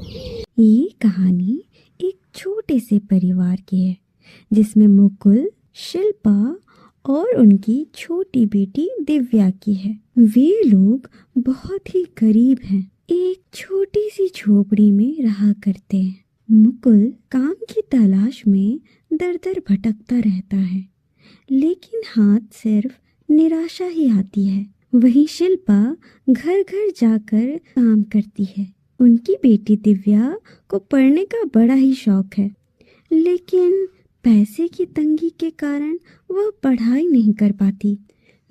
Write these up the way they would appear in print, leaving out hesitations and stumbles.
ये कहानी एक छोटे से परिवार की है जिसमें मुकुल, शिल्पा और उनकी छोटी बेटी दिव्या की है। वे लोग बहुत ही गरीब हैं, एक छोटी सी झोपड़ी में रहा करते हैं। मुकुल काम की तलाश में दर दर भटकता रहता है, लेकिन हाथ सिर्फ निराशा ही आती है। वहीं शिल्पा घर घर जाकर काम करती है। उनकी बेटी दिव्या को पढ़ने का बड़ा ही शौक है, लेकिन पैसे की तंगी के कारण वह पढ़ाई नहीं कर पाती।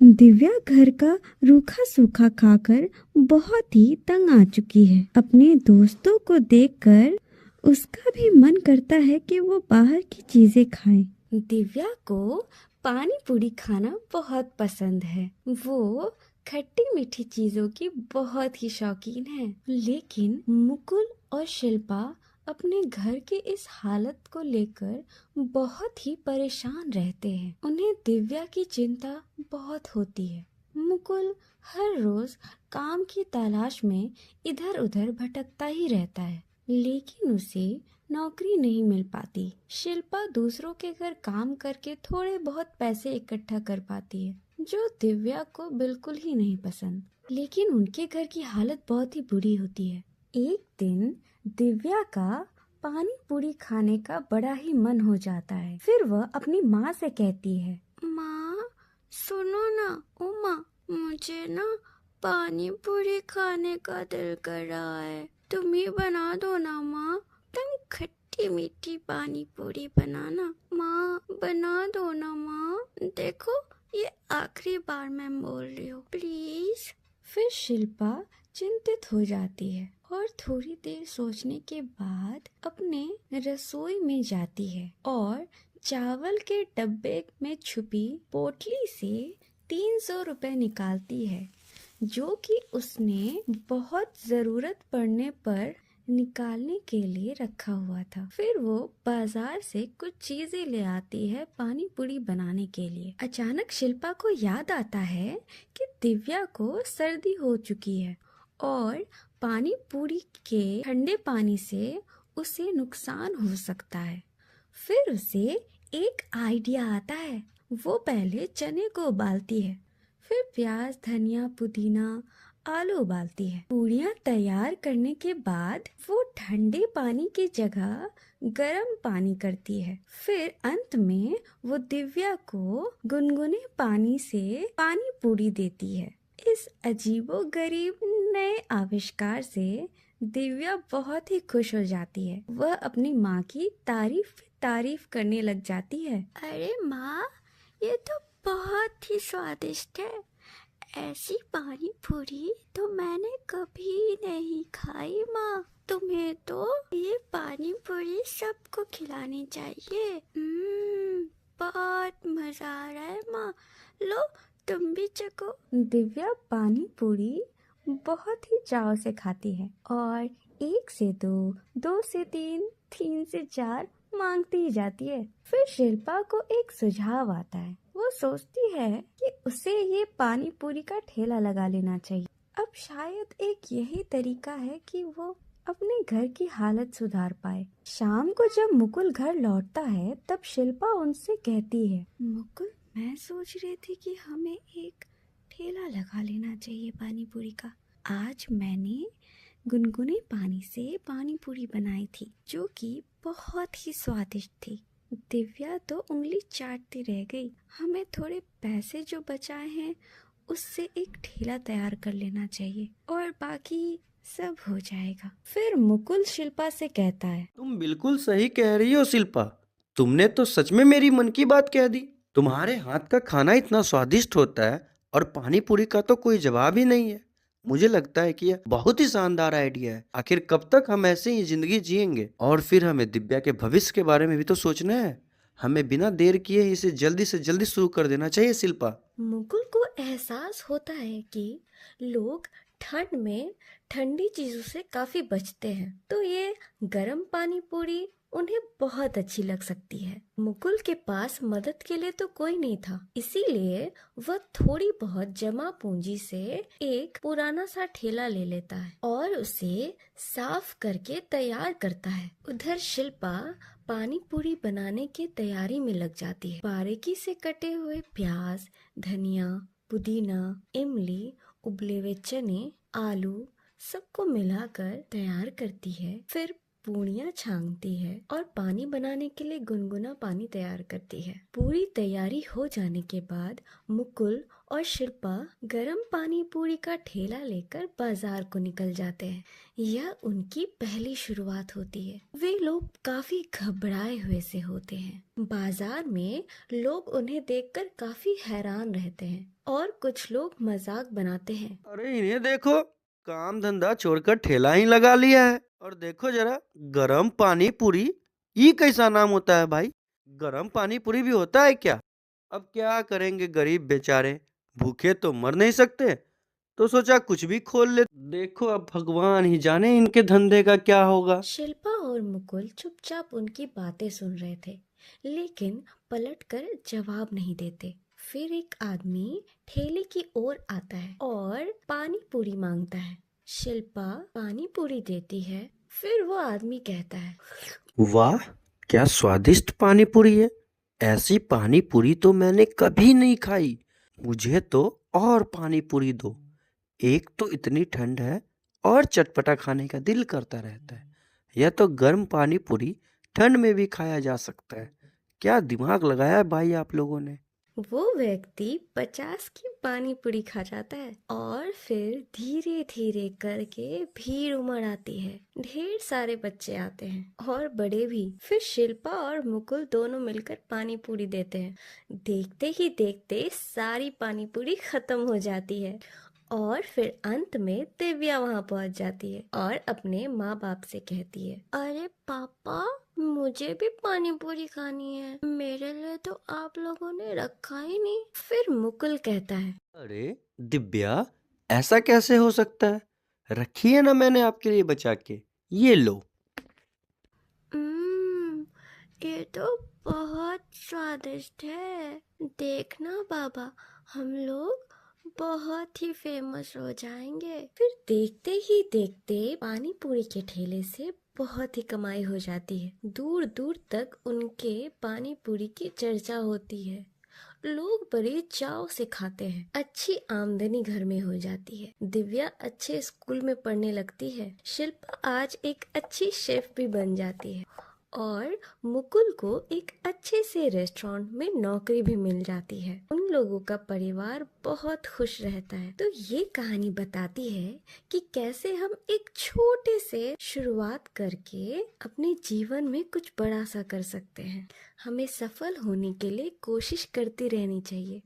दिव्या घर का रूखा सूखा खाकर बहुत ही तंग आ चुकी है। अपने दोस्तों को देखकर उसका भी मन करता है कि वो बाहर की चीजें खाए। दिव्या को पानी पूरी खाना बहुत पसंद है। वो खट्टी मीठी चीजों की बहुत ही शौकीन है। लेकिन मुकुल और शिल्पा अपने घर की इस हालत को लेकर बहुत ही परेशान रहते हैं। उन्हें दिव्या की चिंता बहुत होती है। मुकुल हर रोज काम की तलाश में इधर उधर भटकता ही रहता है, लेकिन उसे नौकरी नहीं मिल पाती। शिल्पा दूसरों के घर काम करके थोड़े बहुत पैसे इकट्ठा कर पाती है, जो दिव्या को बिल्कुल ही नहीं पसंद। लेकिन उनके घर की हालत बहुत ही बुरी होती है। एक दिन दिव्या का पानी पूरी खाने का बड़ा ही मन हो जाता है। फिर वह अपनी माँ से कहती है, माँ सुनो ना, ओ माँ, मुझे ना पानी पूरी खाने का दिल कर रहा है। तुम ही बना दो ना माँ। तुम खट्टी मीठी पानी पूरी बनाना माँ, बना दो ना माँ। देखो ये आखिरी बार मैं बोल रही हूँ, प्लीज। फिर शिल्पा चिंतित हो जाती है और थोड़ी देर सोचने के बाद अपने रसोई में जाती है और चावल के डब्बे में छुपी पोटली से 300 रुपए निकालती है, जो कि उसने बहुत जरूरत पड़ने पर निकालने के लिए रखा हुआ था। फिर वो बाजार से कुछ चीजें ले आती है पानी पूरी बनाने के लिए। अचानक शिल्पा को याद आता है कि दिव्या को सर्दी हो चुकी है और पानी पूरी के ठंडे पानी से उसे नुकसान हो सकता है। फिर उसे एक आइडिया आता है। वो पहले चने को उबालती है, फिर प्याज, धनिया, पुदीना, आलू उबालती है। पूरियां तैयार करने के बाद वो ठंडे पानी की जगह गर्म पानी करती है। फिर अंत में वो दिव्या को गुनगुने पानी से पानी पूरी देती है। इस अजीबोगरीब नए आविष्कार से दिव्या बहुत ही खुश हो जाती है। वह अपनी माँ की तारीफ करने लग जाती है। अरे माँ, ये तो बहुत ही स्वादिष्ट है। ऐसी पानी पूरी तो मैंने कभी नहीं खाई माँ। तुम्हें तो ये पानी पूरी सबको खिलानी चाहिए। बहुत मजा आ रहा है माँ। लो तुम भी चखो। दिव्या पानी पूरी बहुत ही चाव से खाती है और 1 से 2, 2 से 3, 3 से 4 मांगती ही जाती है। फिर शिल्पा को एक सुझाव आता है। वो सोचती है कि उसे ये पानी पूरी का ठेला लगा लेना चाहिए। अब शायद एक यही तरीका है कि वो अपने घर की हालत सुधार पाए। शाम को जब मुकुल घर लौटता है, तब शिल्पा उनसे कहती है, मुकुल, मैं सोच रही थी कि हमें एक ठेला लगा लेना चाहिए पानी पूरी का। आज मैंने गुनगुने पानी से पानी पूरी बनाई थी, जो कि बहुत ही स्वादिष्ट थी। दिव्या तो उंगली चाटती रह गई। हमें थोड़े पैसे जो बचाए हैं उससे एक ठेला तैयार कर लेना चाहिए और बाकी सब हो जाएगा। फिर मुकुल शिल्पा से कहता है, तुम बिल्कुल सही कह रही हो शिल्पा। तुमने तो सच में मेरी मन की बात कह दी। तुम्हारे हाथ का खाना इतना स्वादिष्ट होता है और पानी पूरी का तो कोई जवाब ही नहीं है। मुझे लगता है कि यह बहुत ही शानदार आइडिया है। आखिर कब तक हम ऐसे ही जिंदगी जिएंगे? और फिर हमें दिव्या के भविष्य के बारे में भी तो सोचना है। हमें बिना देर किए इसे जल्दी से जल्दी शुरू कर देना चाहिए शिल्पा। मुकुल को एहसास होता है कि लोग ठंड में ठंडी चीजों से काफी बचते हैं, तो ये गर्म पानी पूरी उन्हें बहुत अच्छी लग सकती है। मुकुल के पास मदद के लिए तो कोई नहीं था, इसीलिए वह थोड़ी बहुत जमा पूंजी से एक पुराना सा ठेला ले लेता है और उसे साफ करके तैयार करता है। उधर शिल्पा पानी पूरी बनाने की तैयारी में लग जाती है। बारीकी से कटे हुए प्याज, धनिया, पुदीना, इमली, उबले हुए चने, आलू सबको मिलाकर तैयार करती है। फिर पूड़ियाँ छानती है और पानी बनाने के लिए गुनगुना पानी तैयार करती है। पूरी तैयारी हो जाने के बाद मुकुल और शिल्पा गरम पानी पूरी का ठेला लेकर बाजार को निकल जाते हैं। यह उनकी पहली शुरुआत होती है। वे लोग काफी घबराए हुए से होते हैं। बाजार में लोग उन्हें देखकर काफी हैरान रहते हैं और कुछ लोग मजाक बनाते हैं। अरे इन्हें देखो, काम धंधा छोड़कर ठेला ही लगा लिया है। और देखो जरा, गरम पानी पूरी, ये कैसा नाम होता है भाई? गरम पानी पूरी भी होता है क्या? अब क्या करेंगे गरीब बेचारे, भूखे तो मर नहीं सकते, तो सोचा कुछ भी खोल ले। देखो अब भगवान ही जाने इनके धंधे का क्या होगा। शिल्पा और मुकुल चुपचाप उनकी बातें सुन रहे थे, लेकिन पलटकर जवाब नहीं देते। फिर एक आदमी ठेले की ओर आता है और पानी पूरी मांगता है। शिल्पा पानी पूरी देती है। फिर वो आदमी कहता है, वाह, क्या स्वादिष्ट पानी पूरी है। ऐसी पानी पूरी तो मैंने कभी नहीं खाई। मुझे तो और पानी पूरी दो। एक तो इतनी ठंड है और चटपटा खाने का दिल करता रहता है। यह तो गर्म पानी पूरी ठंड में भी खाया जा सकता है। क्या दिमाग लगाया है भाई आप लोगों ने। वो व्यक्ति 50 की पानी पूरी खा जाता है और फिर धीरे धीरे करके भीड़ उमड़ आती है। ढेर सारे बच्चे आते हैं और बड़े भी। फिर शिल्पा और मुकुल दोनों मिलकर पानी पूरी देते हैं। देखते ही देखते सारी पानी पूरी खत्म हो जाती है और फिर अंत में दिव्या वहां पहुंच जाती है और अपने माँ बाप से कहती है, अरे पापा, मुझे भी पानी पूरी खानी है, मेरे लिए तो आप लोगों ने रखा ही नहीं। फिर मुकुल कहता है, अरे दिव्या, ऐसा कैसे हो सकता है? रखी है ना मैंने आपके लिए बचा के। ये लो। "उम्म, ये तो बहुत स्वादिष्ट है। देखना बाबा, हम लोग बहुत ही फेमस हो जाएंगे। फिर देखते ही देखते पानी पूरी के ठेले से बहुत ही कमाई हो जाती है। दूर दूर तक उनके पानी पूरी की चर्चा होती है। लोग बड़े चाव से खाते हैं। अच्छी आमदनी घर में हो जाती है। दिव्या अच्छे स्कूल में पढ़ने लगती है। शिल्पा आज एक अच्छी शेफ भी बन जाती है और मुकुल को एक अच्छे से रेस्टोरेंट में नौकरी भी मिल जाती है। उन लोगों का परिवार बहुत खुश रहता है। तो ये कहानी बताती है कि कैसे हम एक छोटे से शुरुआत करके अपने जीवन में कुछ बड़ा सा कर सकते हैं। हमें सफल होने के लिए कोशिश करती रहनी चाहिए।